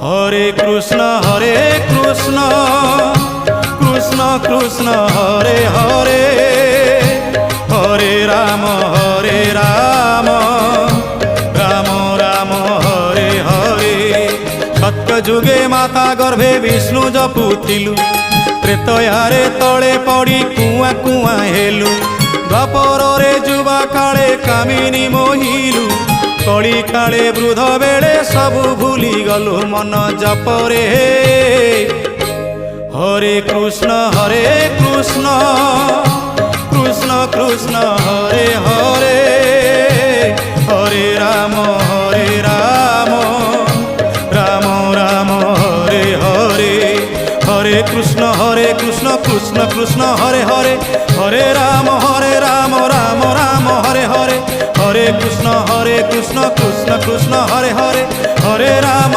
হরে কৃষ্ণ কৃষ্ণ কৃষ্ণ হরে হরে, হরে রাম রাম রাম হরে হরে। সত্য যুগে মাতা গর্ভে বিষ্ণু জপুଥିଲୁ, ତ୍ରେତୟାରେ ତଳେ ପଡ଼ି କୁଆଁ କୁଆଁ ହେଲୁ। ଦ୍ୱାପରରେ ଯୁବା କାଳେ କାମିନୀ ମୋହିଲୁ, କଳି କାଳେ ବୃଦ୍ଧ ବେଳେ ସବୁ ଭୁଲି ଗଲୁ ମନ ଜପରେ। হরে কৃষ্ণ কৃষ্ণ কৃষ্ণ হরে হরে, হরে রাম রাম রাম হরে হরে। হরে কৃষ্ণ কৃষ্ণ কৃষ্ণ হরে হরে, হরে রাম রাম রাম হরে হরে। হরে কৃষ্ণ কৃষ্ণ কৃষ্ণ হরে হরে, হরে রাম